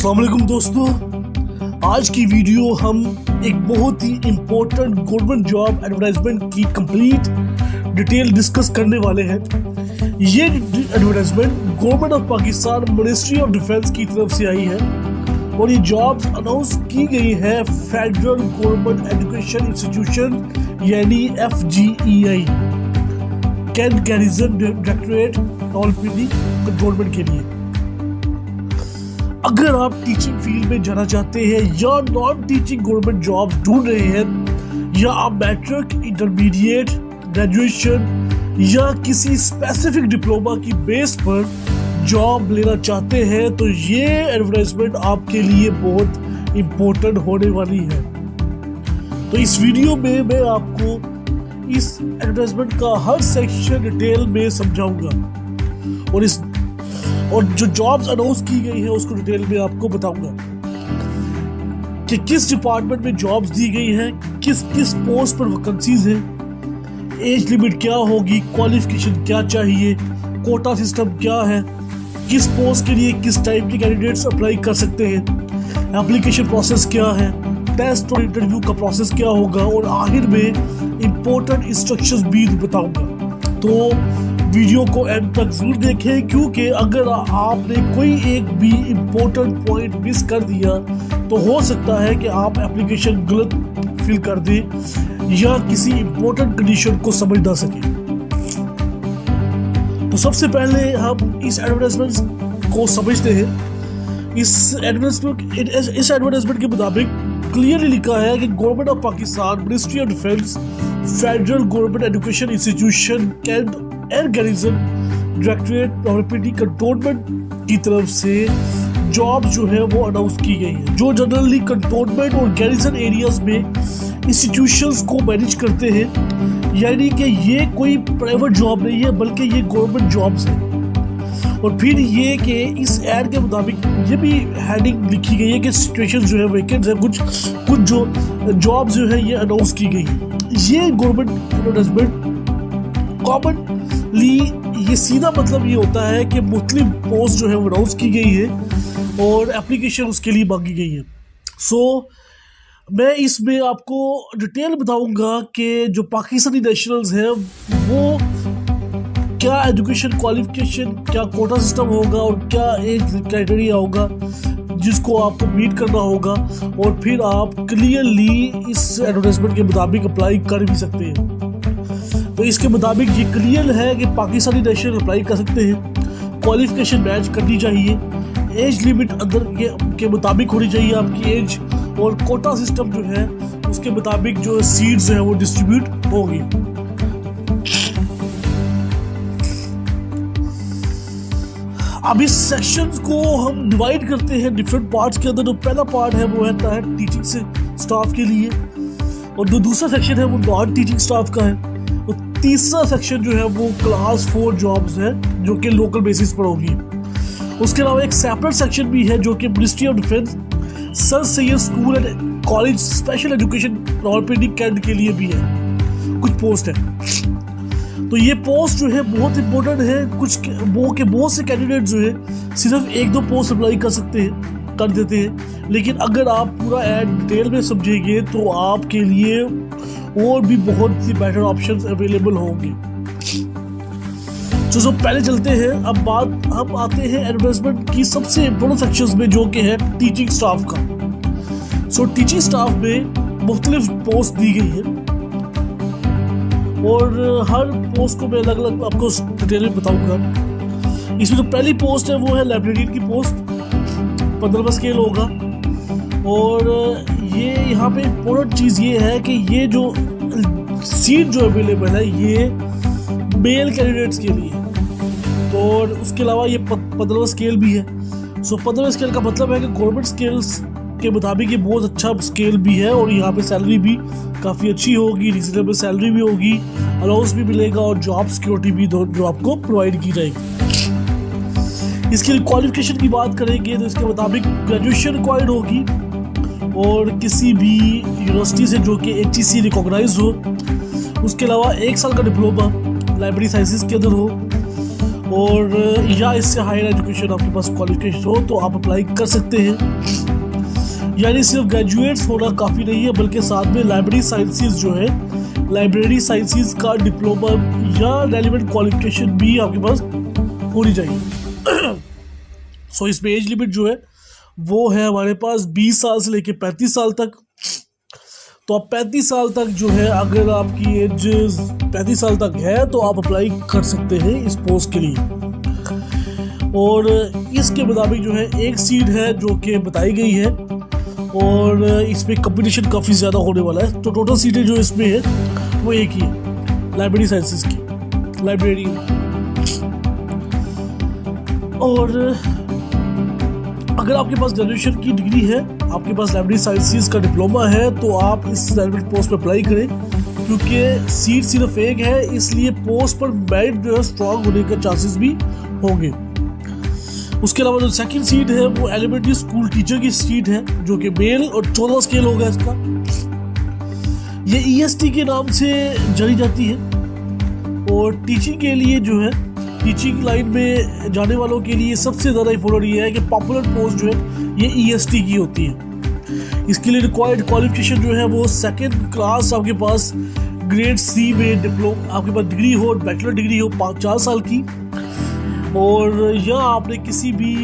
अस्सलाम वालेकुम दोस्तों, आज की वीडियो हम एक बहुत ही इम्पोर्टेंट गवर्नमेंट जॉब एडवर्टाइजमेंट की कंप्लीट डिटेल डिस्कस करने वाले हैं। ये advertisement government of Pakistan ministry of defence की तरफ से आई है और ये जॉब्स अनाउंस की गई है फेडरल गवर्नमेंट एजुकेशन इंस्टीट्यूशन यानी FGEI cantt garrison directorate Rawalpindi government के लिए। अगर आप टीचिंग फील्ड में जाना चाहते हैं या नॉन टीचिंग गवर्नमेंट जॉब ढूंढ रहे हैं या आप मैट्रिक, इंटरमीडिएट, ग्रेजुएशन या किसी स्पेसिफिक डिप्लोमा की बेस पर जॉब लेना चाहते हैं तो ये एडवर्टाइजमेंट आपके लिए बहुत इम्पोर्टेंट होने वाली है। तो इस वीडियो में मैं आपको इस एडवर्टाइजमेंट का हर सेक्शन डिटेल में समझाऊंगा और जो जॉब्स अनाउंस की गई है उसको डिटेल में आपको बताऊंगा कि किस डिपार्टमेंट में जॉब्स दी गई हैं, किस किस पोस्ट पर वैकेंसीज हैं, एज लिमिट क्या होगी, क्वालिफिकेशन क्या चाहिए, कोटा सिस्टम क्या है, किस पोस्ट के लिए किस टाइप के कैंडिडेट्स अप्लाई कर सकते हैं, एप्लीकेशन प्रोसेस क्या है, टेस्ट और इंटरव्यू का प्रोसेस क्या होगा और आखिर में इंपॉर्टेंट इंस्ट्रक्शंस भी बताऊंगा। तो वीडियो को एंड तक जरूर देखें क्योंकि अगर आपने कोई एक भी इम्पोर्टेंट पॉइंट मिस कर दिया तो हो सकता है कि आप एप्लीकेशन गलत फिल कर दें या किसी इम्पोर्टेंट कंडीशन को समझ ना सकें। तो सबसे पहले हम इस एडवर्टाइजमेंट को समझते हैं। इस एडवर्टाइजमेंट के मुताबिक क्लियरली लिखा है कि government of Pakistan ministry of defence federal government education institution cantt air garrison directorate Rawalpindi cantonment की तरफ से जॉब जो है वो अनाउंस की गई है, जो जनरली कंटोनमेंट और गैरिजन एरियाज में इंस्टीट्यूशंस को मैनेज करते हैं। यानी कि ये कोई प्राइवेट जॉब नहीं है बल्कि ये गवर्नमेंट जॉब्स हैं। और फिर ये कि इस एड के मुताबिक ये भी हेडिंग लिखी गई है कि सिचुएशन जो है वेकेंट है, कुछ जो जॉब जो है ये अनाउंस की गई है। ये गवर्नमेंट एडवर्टाइजमेंट कॉमनली ये सीधा मतलब ये होता है कि मुख्तलिफ पोस्ट जो है वो अनाउंस की गई है और एप्लीकेशन उसके लिए मांगी गई है। मैं इसमें आपको डिटेल बताऊंगा कि जो पाकिस्तानी नेशनल्स हैं वो क्या एजुकेशन क्वालिफिकेशन, क्या कोटा सिस्टम होगा और क्या एज क्राइटेरिया होगा जिसको आपको मीट करना होगा और फिर आप क्लियरली इस एडवर्टाइजमेंट के मुताबिक अप्लाई कर भी सकते हैं। तो इसके मुताबिक ये क्लियर है कि पाकिस्तानी नेशनल अप्लाई कर सकते हैं, क्वालिफिकेशन मैच करनी चाहिए, एज लिमिट अंदर के मुताबिक होनी चाहिए आपकी एज और कोटा सिस्टम जो है उसके मुताबिक जो सीट्स जो है वो डिस्ट्रीब्यूट होगी। अब इस सेक्शंस को हम डिवाइड करते हैं डिफरेंट पार्ट्स के अंदर। जो पहला पार्ट है वो रहता है टीचिंग से स्टाफ के लिए और जो दूसरा सेक्शन है वो नॉन टीचिंग स्टाफ का है और तीसरा सेक्शन जो है वो क्लास 4 जॉब्स है जो कि लोकल बेसिस पर होगी। उसके अलावा एक सेपरेट सेक्शन भी है जो कि ministry of defence sir Syed school and college special education Rawalpindi cantt के लिए भी है, कुछ पोस्ट है। तो ये पोस्ट जो है बहुत इंपॉर्टेंट है। बहुत से कैंडिडेट जो है सिर्फ 1-2 पोस्ट अप्लाई कर देते हैं, लेकिन अगर आप पूरा ऐड डिटेल में समझेंगे तो आपके लिए और भी बहुत सी बेटर ऑप्शंस अवेलेबल होंगे। तो पहले चलते हैं। अब बात हम आते हैं एडवर्टाइजमेंट की सबसे इम्पोर्टेंट सेक्शंस में जो कि है टीचिंग स्टाफ का। टीचिंग स्टाफ में मुख्तलिफ पोस्ट दी गई है और हर पोस्ट को मैं अलग अलग आपको डिटेल में बताऊंगा। इसमें जो पहली पोस्ट है वो है लाइब्रेरियन की पोस्ट, 15वां स्केल होगा। और ये यहाँ पे इम्पोर्टेंट चीज़ ये है कि ये जो सीट जो अवेलेबल है ये मेल कैंडिडेट्स के लिए, तो उसके अलावा ये 15वां स्केल भी है। 15वें स्केल का मतलब है कि गवर्नमेंट स्केल्स के मुताबिक ये बहुत अच्छा स्केल भी है और यहाँ पे सैलरी भी काफ़ी अच्छी होगी, रीजनेबल सैलरी भी होगी, अलाउंस भी मिलेगा और जॉब सिक्योरिटी भी जो आपको प्रोवाइड की जाएगी। इसके लिए क्वालिफिकेशन की बात करेंगे तो इसके मुताबिक ग्रेजुएशन रिक्वायर्ड होगी और किसी भी यूनिवर्सिटी से जो कि HEC रिकॉग्नाइज हो। उसके अलावा 1 साल का डिप्लोमा लाइब्रेरी साइंसेस के अंदर हो और या इससे हायर एजुकेशन आपके पास क्वालिफिकेशन हो तो आप अप्लाई कर सकते हैं। यानी सिर्फ ग्रेजुएट्स होना काफ़ी नहीं है, बल्कि साथ में लाइब्रेरी साइंसेज जो है, लाइब्रेरी साइंसेज का डिप्लोमा या रेलिवेंट क्वालिफिकेशन भी आपके पास होनी चाहिए। सो इसमें एज लिमिट जो है वो है हमारे पास 20 साल से लेके 35 साल तक। तो आप 35 साल तक जो है, अगर आपकी एज 35 साल तक है तो आप अप्लाई कर सकते हैं इस पोस्ट के लिए। और इसके मुताबिक जो है एक सीट है जो कि बताई गई है और इसमें कंपटीशन काफ़ी ज़्यादा होने वाला है। तो टोटल सीटें जो इसमें है वो एक ही है, लाइब्रेरी साइंसेस की, लाइब्रेरी। और अगर आपके पास ग्रेजुएशन की डिग्री है, आपके पास लाइब्रेरी साइंसेस का डिप्लोमा है, तो आप इस रेलिवेंट पोस्ट पर अप्लाई करें, क्योंकि सीट सिर्फ एक है, इसलिए पोस्ट पर मेरिट जो है स्ट्रॉन्ग होने के चांसेस भी होंगे। उसके अलावा जो सेकंड सीट है वो एलिमेंट्री स्कूल टीचर की सीट है, जो कि मेल और 14 स्केल होगा इसका। ये EST के नाम से जानी जाती है और टीचिंग के लिए जो है, टीचिंग लाइन में जाने वालों के लिए सबसे ज़्यादा इंपॉर्टेंट ये है कि पॉपुलर पोस्ट जो है ये EST की होती है। इसके लिए रिक्वायर्ड क्वालिफिकेशन जो है वो सेकेंड क्लास आपके पास ग्रेड C में डिप्लोमा आपके पास डिग्री हो, बैचलर डिग्री हो 4 साल की, और या आपने किसी भी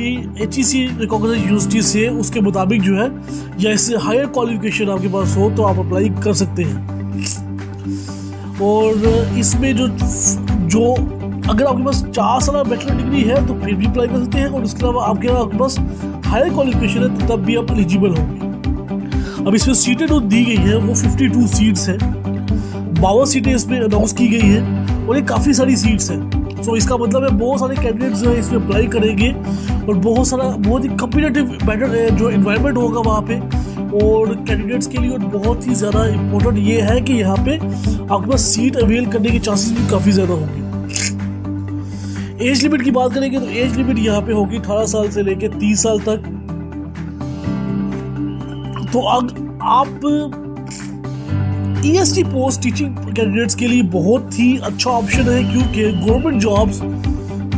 HEC रिकॉग्नाइज्ड यूनिवर्सिटी से उसके मुताबिक जो है या इससे हायर क्वालिफिकेशन आपके पास हो तो आप अप्लाई कर सकते हैं। और इसमें जो अगर आपके पास 4 साल बैचलर डिग्री है तो फिर भी अप्लाई कर सकते हैं, और इसके अलावा आपके पास हायर क्वालिफिकेशन है तो तब भी आप एलिजिबल होंगे। अब इसमें सीटें जो दी गई है वो 52 सीट्स हैं, 52 सीटें इसमें अनाउंस की गई हैं और ये काफ़ी सारी सीट्स हैं। सो इसका मतलब है बहुत सारे कैंडिडेट्स जो है इसमें अप्लाई करेंगे और बहुत ही कम्पिटिटिव बैटर जो इन्वायरमेंट होगा वहाँ पे और कैंडिडेट्स के लिए। और बहुत ही ज़्यादा इम्पोर्टेंट ये है कि यहाँ पे आपके पास सीट अवेल करने के चांसेस भी काफ़ी ज़्यादा होंगे। एज लिमिट की बात करेंगे तो एज लिमिट यहाँ पे होगी 18 साल से लेके 30 साल तक। तो आप EST पोस्ट टीचिंग कैंडिडेट्स के लिए बहुत ही अच्छा ऑप्शन है, क्योंकि गवर्नमेंट जॉब्स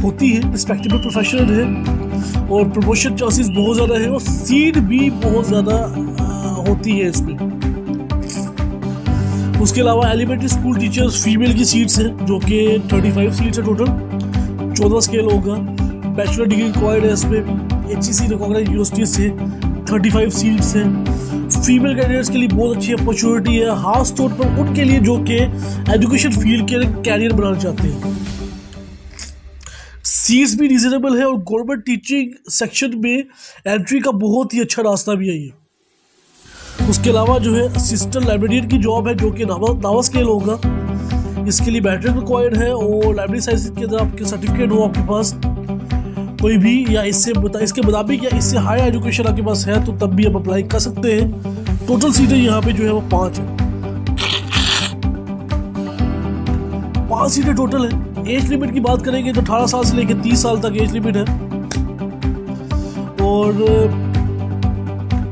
होती है, रिस्पेक्टेबल प्रोफेशनल है और प्रमोशन चांसेस बहुत ज़्यादा है और सीट भी बहुत ज़्यादा होती है इसमें। उसके अलावा एलिमेंट्री स्कूल टीचर्स फीमेल की सीट्स हैं जो कि 35 सीट्स है, टोटल 14 स्केल होगा। बैचलर डिग्री रिक्वायर्ड है इसमें भी, HEC रिकॉग्नाइज्ड यूनिवर्सिटी से 35 सीट्स हैं। फीमेल कैंडिडेट्स के लिए बहुत अच्छी अपॉर्चुनिटी है, खास तौर पर उनके लिए जो कि एजुकेशन फील्ड के कैरियर बनाना चाहते हैं। सीट्स भी रिजनेबल है और गवर्नमेंट टीचिंग सेक्शन में एंट्री का बहुत ही अच्छा रास्ता भी है ये। उसके अलावा जो है असिस्टेंट लाइब्रेरियन की जॉब है जो कि नावा स्केल होगा। इसके लिए बैचलर रिक्वायर्ड है और लाइब्रेरी साइंस के अंदर आपके सर्टिफिकेट हो आपके पास कोई भी, या इसके मुताबिक या इससे हाई एजुकेशन आपके पास है तो तब भी आप अप्लाई कर सकते हैं। टोटल सीटें यहाँ पे जो है वो 5 है, 5 सीटें टोटल है। एज लिमिट की बात करेंगे तो 18 साल से लेकर 30 साल तक एज लिमिट है। और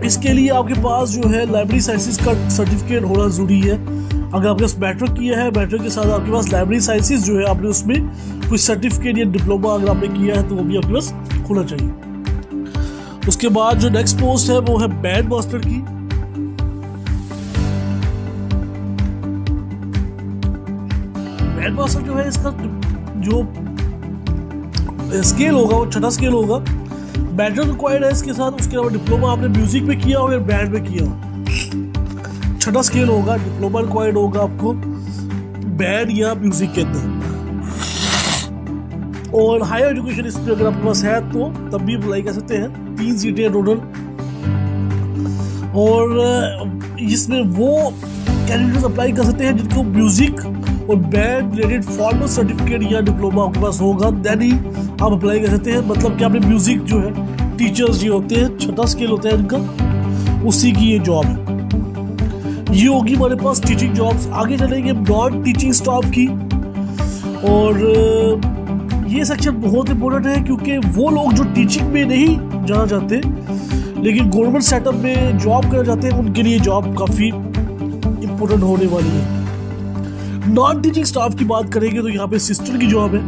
इसके लिए आपके पास जो है लाइब्रेरी साइंसेस का सर्टिफिकेट होना जरूरी है। अगर आपके पास बैचलर किया है, बैचलर के साथ आपके पास लाइब्रेरी साइंसेस जो है आपने उसमें कोई सर्टिफिकेट या डिप्लोमा अगर आपने किया है तो वो भी आपके पास होना चाहिए। उसके बाद जो नेक्स्ट पोस्ट है वो है बैंड मास्टर की। बैंड मास्टर जो है इसका जो स्केल होगा वो 6 स्केल होगा। बैचलर रिक्वायर्ड है इसके साथ, उसके अलावा डिप्लोमा आपने म्यूजिक में किया हो या बैंड में किया हो। 6 स्केल होगा, डिप्लोमा रिक्वायर्ड होगा आपको बैंड या म्यूजिक के अंदर। और हायर एजुकेशन इसमें अगर आपके पास है तो तब भी अप्लाई कर सकते हैं। 3 सीटें टोटल। और इसमें वो कैंडिडेट्स अप्लाई कर सकते हैं जिनको म्यूजिक और बैंड रिलेटेड फॉर्मल सर्टिफिकेट या डिप्लोमा आपके पास होगा, देन ही आप अप्लाई कर सकते हैं। मतलब कि आपने म्यूजिक जो है टीचर्स जो होते हैं 6 स्केल होता है इनका, उसी की ये जॉब है। ये होगी हमारे पास टीचिंग जॉब्स। आगे चलेंगे नॉन टीचिंग स्टाफ की। और ये सेक्शन बहुत इंपॉर्टेंट है क्योंकि वो लोग जो टीचिंग में नहीं जाना चाहते लेकिन गवर्नमेंट सेटअप में जॉब करना चाहते हैं, उनके लिए जॉब काफ़ी इंपॉर्टेंट होने वाली है। नॉन टीचिंग स्टाफ की बात करेंगे तो यहाँ पे असिस्टेंट की जॉब है,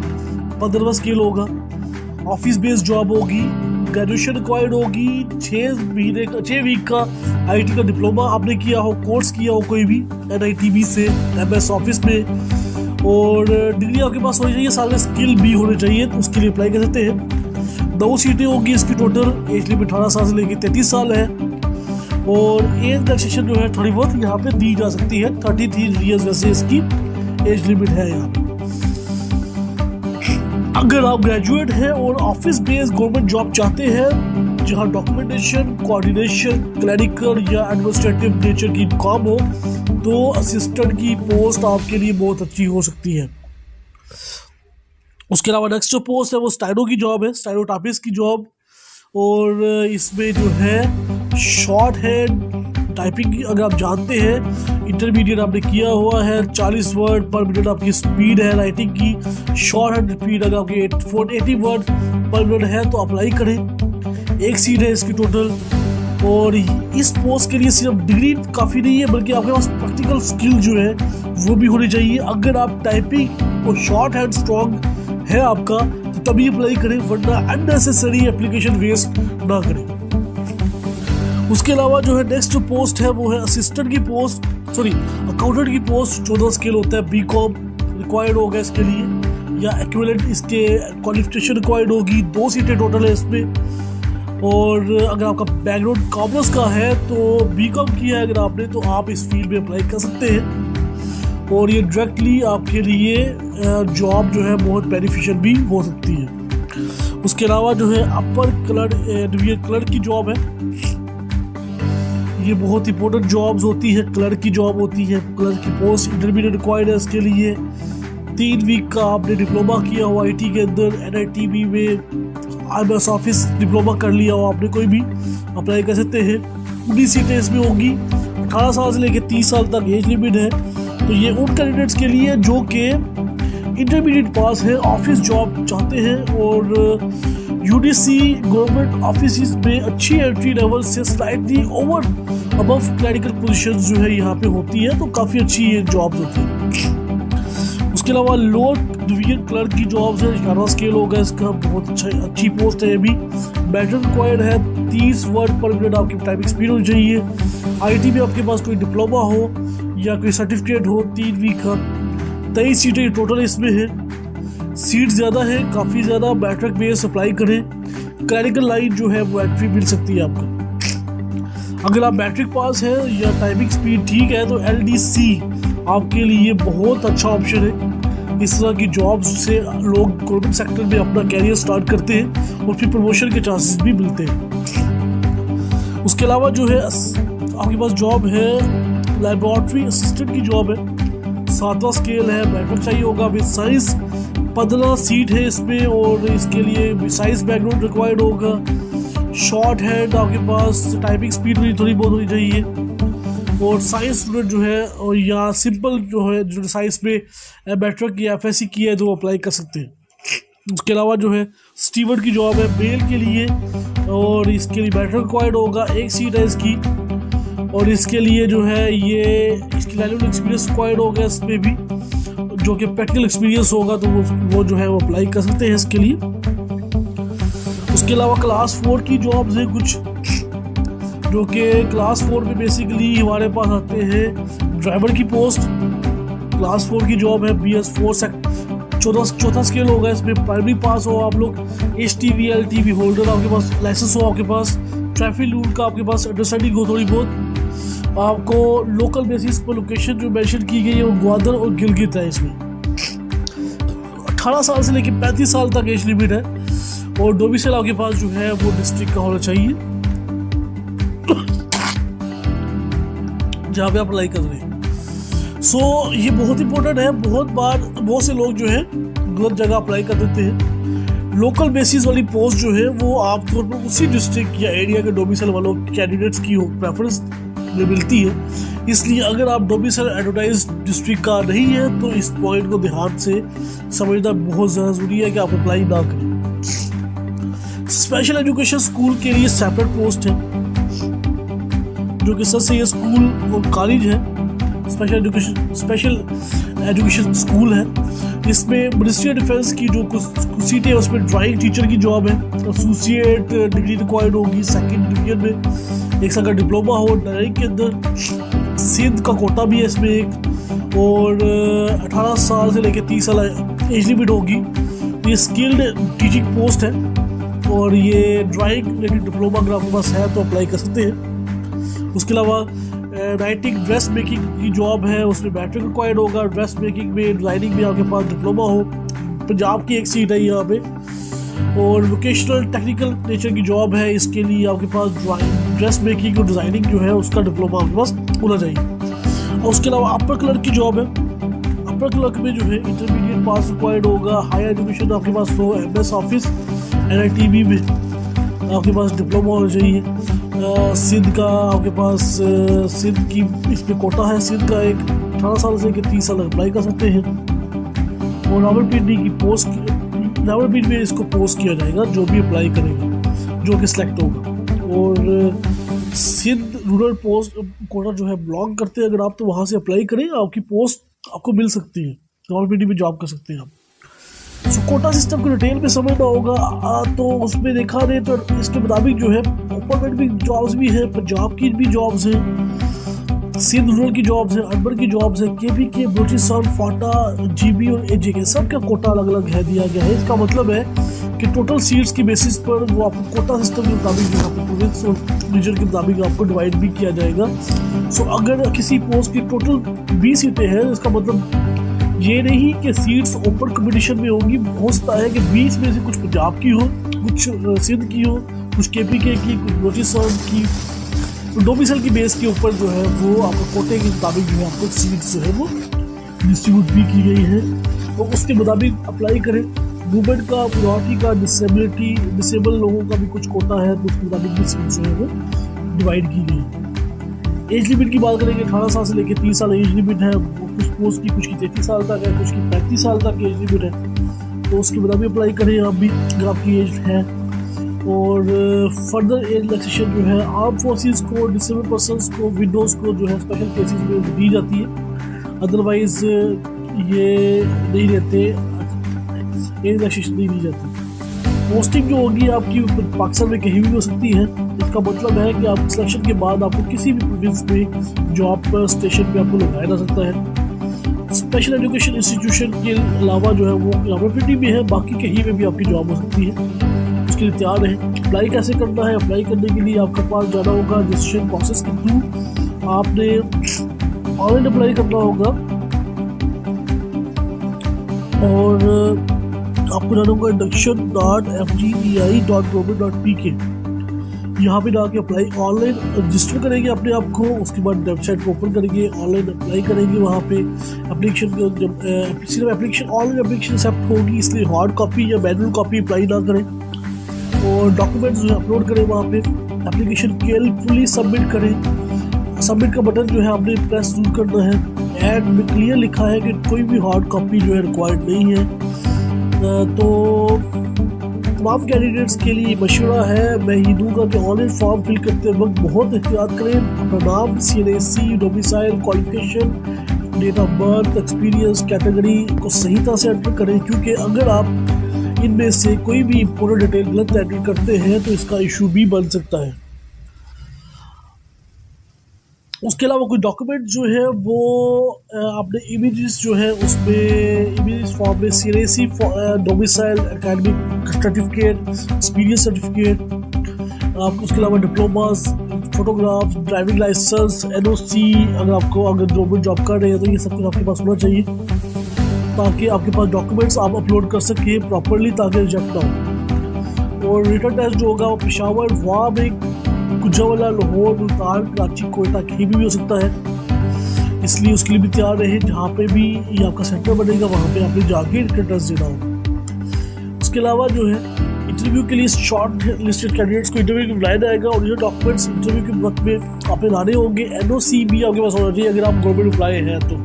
15वां स्केल होगा। ऑफिस बेस्ड जॉब होगी, ग्रेजुएशन रिक्वायर्ड होगी, 6 वीक का आईटी का डिप्लोमा आपने किया हो, कोर्स किया हो कोई भी NITB से MS ऑफिस में, और डिग्री आपके पास होनी चाहिए, साल में स्किल भी होने चाहिए, तो उसके लिए अप्लाई कर सकते हैं। 2 सीटें होगी इसकी टोटल, एज लिमिट 18 साल से लेकर 33 साल है, और एज रिलैक्सेशन जो है थोड़ी बहुत यहाँ पे दी जा सकती है, 33 ईयर्स वैसे इसकी एज लिमिट है यहाँ पे। अगर आप ग्रेजुएट हैं और ऑफिस बेस्ड गवर्नमेंट जॉब चाहते हैं जहां डॉक्यूमेंटेशन, कोऑर्डिनेशन, क्लरिकल या एडमिनिस्ट्रेटिव नेचर की काम हो, तो असिस्टेंट की पोस्ट आपके लिए बहुत अच्छी हो सकती है। उसके अलावा नेक्स्ट जो पोस्ट है वो स्टाइनो की जॉब है, स्टाइनोटाइपिस्ट की जॉब, और इसमें जो है शॉर्ट हैंड टाइपिंग की अगर आप जानते हैं, इंटरमीडिएट आपने किया हुआ है, 40 वर्ड पर मिनट आपकी स्पीड है राइटिंग की, शॉर्ट हैंड स्पीड अगर आपकी 80 वर्ड पर मिनट है तो अप्लाई करें। 1 सीट है इसकी टोटल, और इस पोस्ट के लिए सिर्फ डिग्री काफ़ी नहीं है बल्कि आपके पास प्रैक्टिकल स्किल जो है वो भी होनी चाहिए। अगर आप टाइपिंग और शॉर्ट हैंड स्ट्रॉन्ग है आपका तो तभी अप्लाई करें, वरना अननेसेसरी एप्लीकेशन वेस्ट ना करें। उसके अलावा जो है नेक्स्ट जो पोस्ट है वो है असिस्टेंट की पोस्ट, अकाउंटेंट की पोस्ट। 14 स्केल होता है, BCom रिक्वायर्ड होगा इसके लिए, या एक्विवेलेंट इसके क्वालिफिकेशन रिक्वायर्ड होगी। 2 सीटें टोटल है इसमें, और अगर आपका बैकग्राउंड कॉमर्स का है तो BCom किया है अगर आपने, तो आप इस फील्ड में अप्लाई कर सकते हैं, और ये डायरेक्टली आपके लिए जॉब जो है बहुत बेनिफिशियल भी हो सकती है। उसके अलावा जो है अपर क्लर्क की जॉब है, ये बहुत इंपॉर्टेंट जॉब्स होती है, क्लर्क की जॉब होती है। क्लर्क की पोस्ट इंटरमीडिएट रिक्वायर्ड है इसके लिए, 3 वीक का आपने डिप्लोमा किया हो IT के अंदर, NITB में MS ऑफिस डिप्लोमा कर लिया हो आपने, कोई भी अप्लाई कर सकते हैं। 19 सीटें इसमें होगी, 18 साल से लेकर 30 साल तक एज लिमिट है। तो ये उन कैंडिडेट्स के लिए जो कि इंटरमीडिएट पास है, ऑफिस जॉब चाहते हैं, और UDC गवर्नमेंट ऑफिस में अच्छी एंट्री लेवल से slightly over above clerical positions जो है यहाँ पे होती है, तो काफ़ी अच्छी ये जॉब्स होती है। उसके अलावा लोअर डिवीजन क्लर्क की जॉब्स है, 11वां स्केल होगा इसका, बहुत अच्छी पोस्ट है ये भी। बैटल रिक्वायर्ड है, 30 वर्ड पर मिनट आपकी टाइपिंग स्पीड होनी चाहिए। IT में आपके पास कोई डिप्लोमा हो या कोई सर्टिफिकेट हो, 3 वीक का। 23 सीटें टोटल इसमें है, सीट ज़्यादा है, काफ़ी ज़्यादा। मैट्रिक बेस अप्लाई करें, क्लरिकल लाइन जो है वो एंट्री मिल सकती है आपको। अगर आप मैट्रिक पास है या टाइपिंग स्पीड ठीक है तो LDC आपके लिए बहुत अच्छा ऑप्शन है। इस तरह की जॉब से लोग गवर्नमेंट सेक्टर में अपना कैरियर स्टार्ट करते हैं और फिर प्रमोशन के चांसेस भी मिलते हैं। उसके अलावा जो है आपके पास जॉब है लैबोरेटरी असिस्टेंट की जॉब है, 7वां स्केल है, बैकग्राउंड चाहिए होगा विद साइंस, 15 सीट है इसमें, और इसके लिए साइंस बैकग्राउंड रिक्वायर्ड होगा। शॉर्ट हैंड आपके पास टाइपिंग स्पीड भी थोड़ी बहुत होनी चाहिए, और साइंस स्टूडेंट जो है और या सिंपल जो है जो साइंस में मैट्रिक या FSC किया है तो वो अप्लाई कर सकते हैं। उसके अलावा जो है स्टीवर्ड की जॉब है मेल के लिए, और इसके लिए मैट्रिक रिक्वायर्ड होगा, 1 सीट है इसकी, और इसके लिए जो है ये इसकी लैंग्वेज एक्सपीरियंस रिक्वायर्ड होगा इसमें भी, जो कि प्रैक्टिकल एक्सपीरियंस होगा तो वो जो है वो अप्लाई कर सकते हैं इसके लिए। उसके अलावा क्लास 4 की जॉब्स हैं कुछ, जो कि क्लास 4 में बेसिकली हमारे पास आते हैं ड्राइवर की पोस्ट। क्लास 4 की जॉब है, BS4 चौथा स्केल होगा इसमें, प्राइमरी पास हो आप लोग, HTV LTV होल्डर आपके पास, लाइसेंस हो आपके पास, ट्रैफिक रूल का आपके पास अंडरस्टैंडिंग हो थोड़ी बहुत। आपको लोकल बेसिस पर लोकेशन जो मेंशन की गई है वो ग्वादर और गिलगित है। इसमें 18 साल से लेकर 35 साल तक एज लिमिट है, और डोमिसाइल आपके पास जो है वो डिस्ट्रिक्ट का होना चाहिए जहाँ पे आप अप्लाई कर रहे हैं। सो ये बहुत इंपॉर्टेंट है, बहुत से लोग जो है गलत जगह अप्लाई कर देते हैं। लोकल बेसिस वाली पोस्ट जो है वो आमतौर पर उसी डिस्ट्रिक्ट या एरिया के डोमिसाइल वालों कैंडिडेट्स की प्रेफरेंस में मिलती है, इसलिए अगर आप डोमिसाइल एडवर्टाइज डिस्ट्रिक्ट का नहीं है तो इस पॉइंट को ध्यान से समझना बहुत ज़्यादा ज़रूरी है कि आप अप्लाई ना करें। स्पेशल एजुकेशन स्कूल के लिए सेपरेट पोस्ट है, जो कि सर सैयद स्कूल और कॉलेज है, स्पेशल एजुकेशन स्कूल है। इसमें मिनिस्ट्री ऑफ डिफेंस की जो कुछ सीटें हैं उसमें ड्राइंग टीचर की जॉब है, एसोसिएट डिग्री रिक्वायर्ड होगी, सेकंड डिवीजन में 1 साल का डिप्लोमा हो ड्राइंग के अंदर। सिंध का कोटा भी है इसमें एक, और 18 साल से लेकर 30 साल एज लिमिट होगी। ये स्किल्ड टीचिंग पोस्ट है और ये ड्राइंग रिलेटेड डिप्लोमा अगर आपके पास है तो अप्लाई कर सकते हैं। उसके अलावा राइटिंग ड्रेस मेकिंग की जॉब है, उसमें मैट्रिक रिक्वायर्ड होगा। ड्रेस मेकिंग में डिज़ाइनिंग में आपके पास डिप्लोमा हो, पंजाब की एक सीट है यहाँ पे। और वोकेशनल टेक्निकल नेचर की जॉब है, इसके लिए आपके पास ड्रेस मेकिंग और डिज़ाइनिंग जो है उसका डिप्लोमा आपके पास होना चाहिए। और उसके अलावा अपर क्लर्क की जॉब है, अपर क्लर्क में जो है इंटरमीडिएट पास रिक्वायर्ड होगा। हायर एजुकेशन आपके पास हो, MS ऑफिस NITB में आपके पास डिप्लोमा होना चाहिए। सिंध का आपके पास सिंध की इसमें कोटा है, सिंध का एक 18 साल से 30 साल अप्लाई कर सकते हैं। और रावलपिंडी की पोस्ट, रावलपिंडी में इसको पोस्ट किया जाएगा जो भी अप्लाई करेगा, जो कि सिलेक्ट होगा। और सिंध रूरल पोस्ट कोटा जो है बिलोंग करते हैं अगर आप, तो वहाँ से अप्लाई करें, आपकी पोस्ट आपको मिल सकती है, रावलपिंडी में जॉब कर सकते हैं आप। सो कोटा सिस्टम को डिटेल में समझना होगा। तो उसमें देखा जाए तो इसके मुताबिक जो है ओपन भी जॉब्स भी है, पंजाब की भी जॉब्स हैं, सिंध रूरल की जॉब्स हैं, अर्बन की जॉब्स हैं, KPK, बलूचिस्तान, फाटा, GB और AJK सबका कोटा अलग अलग है दिया गया है। इसका मतलब है कि टोटल सीट्स की बेसिस पर वो आपको कोटा सिस्टम के मुताबिक जो आपको प्रोविंस और रीजन के मुताबिक आपको डिवाइड भी किया जाएगा। सो अगर किसी पोस्ट की टोटल 20 सीटें हैं, इसका मतलब ये नहीं कि सीट्स ओपन कंपटीशन में होंगी। हो सकता है कि 20 में से कुछ पंजाब की हो, कुछ सिंध की हो, कुछ KPK की, कुछ बलूचिस्तान की। तो डोमिसाइल की बेस के ऊपर जो है वो आपको कोटे के मुताबिक जो है आपको सीट्स जो है वो डिस्ट्रीब्यूट भी की गई है, तो उसके मुताबिक अप्लाई करें। वुमेन का, माइनॉरिटी का, डिसेबल लोगों का भी कुछ कोटा है, तो उसके मुताबिक भी सीट्स जो है वो डिवाइड की गई है। एज लिमिट की बात करेंगे, 18 साल से लेकर 30 साल एज लिमिट है। कुछ पोस्ट की, कुछ की 33 साल तक है, कुछ की 35 साल तक एज लिमिट है, तो उसके मुताबिक अप्लाई करें आप भी अगर आपकी एज है। और फर्दर एज रिलैक्सेशन जो है आर्म फोर्सेस को, डिसेबल पर्सनस को, विडोज को जो है स्पेशल केसेस में दी जाती है, अदरवाइज ये नहीं रहते, एज रिलैक्सेशन नहीं दी जाती। पोस्टिंग जो होगी आपकी पाकिस्तान में कहीं भी हो सकती है। इसका मतलब है कि आप सिलेक्शन के बाद आपको किसी भी प्रोविंस में जॉब पर स्टेशन पे आपको लगाया जा सकता है। स्पेशल एजुकेशन इंस्टीट्यूशन के अलावा जो है वो रावलपिंडी में है, बाकी कहीं में भी आपकी जॉब हो सकती है। उसके लिए तैयार है। अप्लाई कैसे करना है? अप्लाई करने के लिए आपके पास जाना होगा रजिस्ट्रेशन प्रोसेस के थ्रू, आपने ऑनलाइन अप्लाई करना होगा और आपको जाना होगा induction.fgei.government.pk। यहाँ पे जाके अप्लाई ऑनलाइन रजिस्टर करेंगे अपने आप को, उसके बाद वेबसाइट को ओपन करेंगे, ऑनलाइन अप्लाई करेंगे। वहाँ पे एप्लीकेशन जब एप्लीकेशन ऑनलाइन एप्लीकेशन एक्सेप्ट होगी, इसलिए हार्ड कॉपी या मैनुअल कॉपी अप्लाई ना करें और डॉक्यूमेंट्स जो है अपलोड करें वहाँ पे। एप्लीकेशन केयरफुली सबमिट करें। सबमिट का बटन जो है आपने प्रेस जरूर करना है। एड में क्लियर लिखा है कि कोई भी हार्ड कॉपी जो है रिक्वायर्ड नहीं है। तो तमाम कैंडिडेट्स के लिए मशवरा है, मैं ये दूंगा कि ऑनलाइन फॉर्म फिल करते वक्त बहुत एहतियात करें। अपना नाम, CNAC, domicile, qualification, date of birth, experience, category को सही तरह से एंटर करें, क्योंकि अगर आप इनमें से कोई भी इंपोर्टेंट डिटेल गलत एंटर करते हैं तो इसका इशू भी बन सकता है। उसके अलावा कुछ डॉक्यूमेंट जो है वो आपने इमेजेस जो है उसमें इमेजेस फॉर्म में CNAC, domicile, academic certificate, experience certificate, आप उसके अलावा diplomas, photographs, driving licence, NOC, अगर गवर्नमेंट जॉब कर रहे हैं तो ये सब कुछ आपके पास होना चाहिए ताकि आपके पास डॉक्यूमेंट्स आप अपलोड कर सकें प्रॉपरली, ताकि रिजेक्ट ना हो। और रिटर्न टेस्ट जो होगा वो पेशावर, वहाँ में गुजरावाला, लाहौर, मुल्तान, कराची, कोयटा कहीं भी हो सकता है, इसलिए उसके लिए भी तैयार रहे। जहाँ पे भी ये आपका सेंटर बनेगा वहाँ पे आपने जाके रिटर्न टेस्ट देना होगा। उसके अलावा जो है इंटरव्यू के लिए शॉर्ट लिस्टेड कैंडिडेट्स को इंटरव्यू में बुलाया जाएगा और ये डॉक्यूमेंट्स इंटरव्यू के वक्त में आपने लाने होंगे। NOC भी आपके पास होना चाहिए अगर आप गवर्नमेंट एम्प्लॉय हैं तो।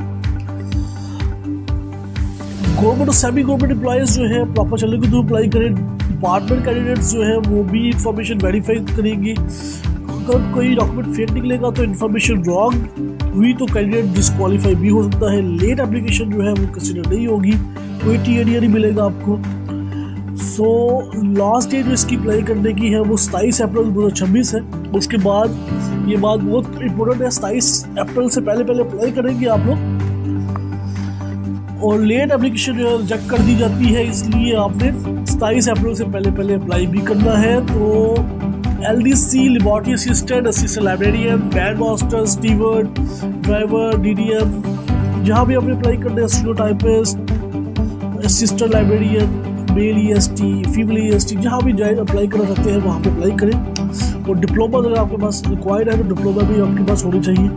गवर्नमेंट और सेमी गवर्नमेंट एम्प्लॉयज़ जो है प्रॉपर चलने के थ्रू अप्लाई करें। डिपार्टमेंट कैंडिडेट्स जो है वो भी इंफॉर्मेशन वेरीफाई करेंगे। अगर कोई डॉक्यूमेंट फेक निकलेगा तो इन्फॉर्मेशन रॉन्ग हुई तो कैंडिडेट डिस्क्वालीफाई भी हो सकता है। लेट एप्लीकेशन जो है वो कंसिडर नहीं होगी, कोई टीएडीए नहीं मिलेगा आपको। सो लास्ट डेट जो इसकी अप्लाई करने की है वो 27 अप्रैल 2026 है। उसके बाद ये बात बहुत इंपॉर्टेंट है, 27 अप्रैल से पहले अप्लाई करेंगे आप लोग। और लेट एप्लीकेशन जो है रिजेक्ट कर दी जाती है, इसलिए आपने 27 अप्रैल से पहले अप्लाई भी करना है। तो LDC, laboratory assistant, assistant librarian, band master, steward, driver, DDM, जहाँ भी आपने अप्लाई करना है, stenotypist, assistant librarian, male EST, female EST, जहाँ भी जाए अप्लाई करना चाहते हैं वहाँ पे अप्लाई करें। और डिप्लोमा अगर आपके पास रिक्वायर्ड है तो डिप्लोमा भी आपके पास होनी चाहिए।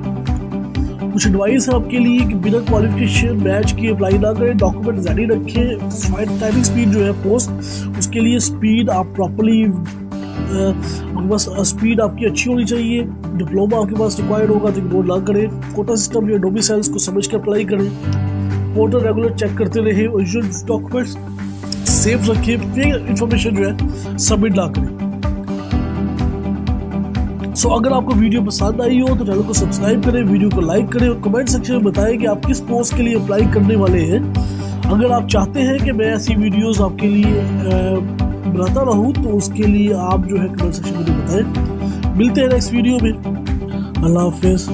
कुछ एडवाइस है आपके लिए कि बिना क्वालिफिकेशन मैच की अप्लाई ना करें, डॉक्यूमेंट रेडी रखें। टाइपिंग स्पीड जो है पोस्ट, उसके लिए स्पीड आप प्रॉपर्ली आपके पास स्पीड आपकी अच्छी होनी चाहिए। डिप्लोमा आपके पास रिक्वायर्ड होगा तो इग्नोर ना करें। कोटा सिस्टम या डोमिसाइल्स को समझ कर अप्लाई करें। पोर्टल रेगुलर चेक करते रहे, ओरिजिनल डॉक्यूमेंट्स सेव रखें, फेक इन्फॉर्मेशन जो है सबमिट ना करें। सो अगर आपको वीडियो पसंद आई हो तो चैनल को सब्सक्राइब करें, वीडियो को लाइक करें और कमेंट सेक्शन में बताएं कि आप किस पोस्ट के लिए अप्लाई करने वाले हैं। अगर आप चाहते हैं कि मैं ऐसी वीडियोस आपके लिए बनाता रहूं तो उसके लिए आप जो है कमेंट सेक्शन में बताएं। मिलते हैं नेक्स्ट वीडियो में। अल्लाह हाफिज़।